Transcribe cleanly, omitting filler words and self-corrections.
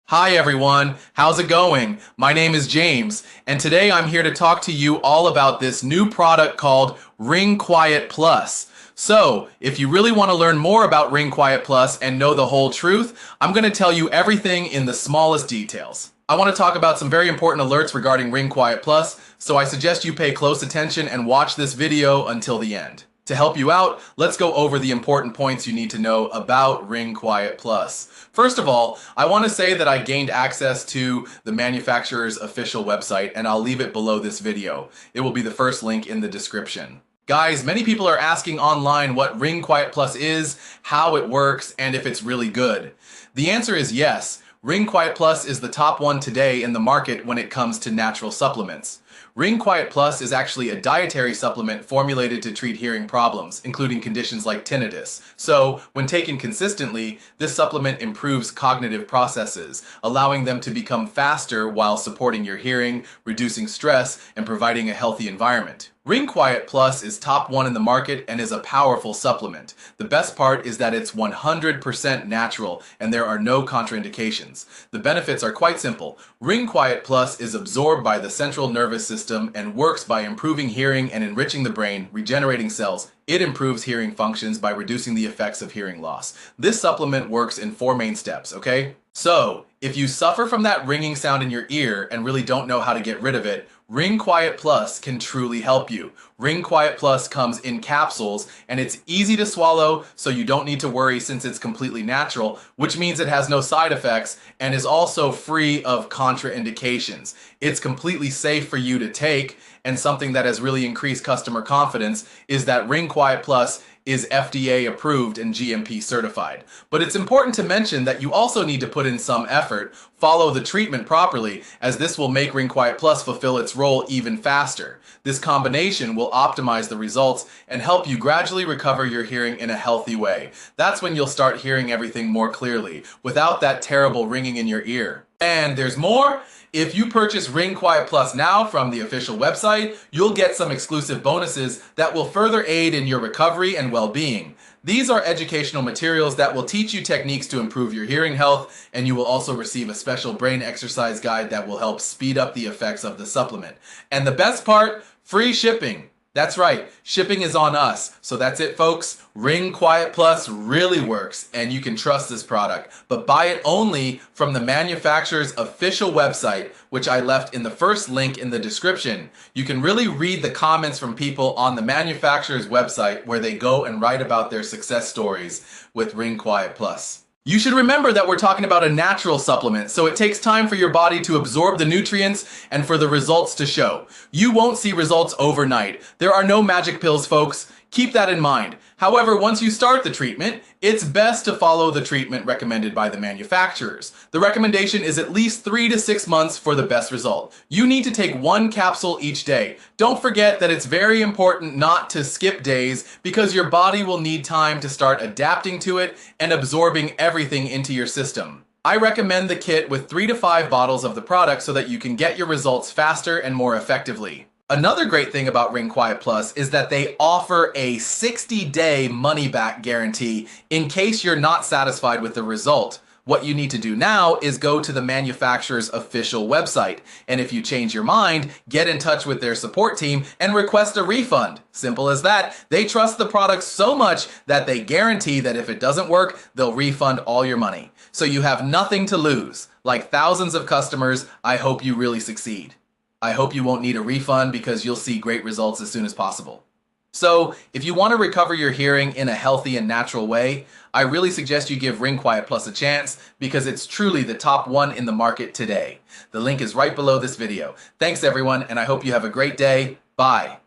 Hi everyone, how's it going? My name is James, and today I'm here to talk to you all about this new product called Ring Quiet Plus. So, if you really want to learn more about Ring Quiet Plus and know the whole truth, I'm going to tell you everything in the smallest details. I want to talk about some very important alerts regarding Ring Quiet Plus, so I suggest you pay close attention and watch this video until the end. To help you out, let's go over the important points you need to know about Ring Quiet Plus. First of all, I want to say that I gained access to the manufacturer's official website, and I'll leave it below this video. It will be the first link in the description. Guys, many people are asking online what Ring Quiet Plus is, how it works, and if it's really good. The answer is yes. Ring Quiet Plus is the top one today in the market when it comes to natural supplements. Ring Quiet Plus is actually a dietary supplement formulated to treat hearing problems, including conditions like tinnitus. So, when taken consistently, this supplement improves cognitive processes, allowing them to become faster while supporting your hearing, reducing stress, and providing a healthy environment. Ring Quiet Plus is top one in the market and is a powerful supplement. The best part is that it's 100% natural and there are no contraindications. The benefits are quite simple. Ring Quiet Plus is absorbed by the central nervous system and works by improving hearing and enriching the brain, regenerating cells. It improves hearing functions by reducing the effects of hearing loss. This supplement works in 4 main steps, okay? So, if you suffer from that ringing sound in your ear and really don't know how to get rid of it, Ring Quiet Plus can truly help you. Ring Quiet Plus comes in capsules and it's easy to swallow, so you don't need to worry since it's completely natural, which means it has no side effects and is also free of contraindications. It's completely safe for you to take, and something that has really increased customer confidence is that Ring Quiet Plus is FDA approved and GMP certified. But it's important to mention that you also need to put in some effort, follow the treatment properly, as this will make Ring Quiet Plus fulfill its role even faster. This combination will optimize the results and help you gradually recover your hearing in a healthy way. That's when you'll start hearing everything more clearly, without that terrible ringing in your ear. And there's more. If you purchase Ring Quiet Plus now from the official website, you'll get some exclusive bonuses that will further aid in your recovery and well-being. These are educational materials that will teach you techniques to improve your hearing health, and you will also receive a special brain exercise guide that will help speed up the effects of the supplement. And the best part, free shipping. That's right, shipping is on us. So that's it, folks. Ring Quiet Plus really works and you can trust this product, but buy it only from the manufacturer's official website, which I left in the first link in the description. You can really read the comments from people on the manufacturer's website where they go and write about their success stories with Ring Quiet Plus. You should remember that we're talking about a natural supplement, so it takes time for your body to absorb the nutrients and for the results to show. You won't see results overnight. There are no magic pills, folks. Keep that in mind. However, once you start the treatment, it's best to follow the treatment recommended by the manufacturers. The recommendation is at least 3 to 6 months for the best result. You need to take 1 capsule each day. Don't forget that it's very important not to skip days because your body will need time to start adapting to it and absorbing everything into your system. I recommend the kit with 3 to 5 bottles of the product so that you can get your results faster and more effectively. Another great thing about Ring Quiet Plus is that they offer a 60-day money-back guarantee in case you're not satisfied with the result. What you need to do now is go to the manufacturer's official website, and if you change your mind, get in touch with their support team and request a refund. Simple as that. They trust the product so much that they guarantee that if it doesn't work, they'll refund all your money. So you have nothing to lose. Like thousands of customers, I hope you really succeed. I hope you won't need a refund because you'll see great results as soon as possible. So, if you want to recover your hearing in a healthy and natural way, I really suggest you give Ring Quiet Plus a chance because it's truly the top one in the market today. The link is right below this video. Thanks everyone, and I hope you have a great day. Bye.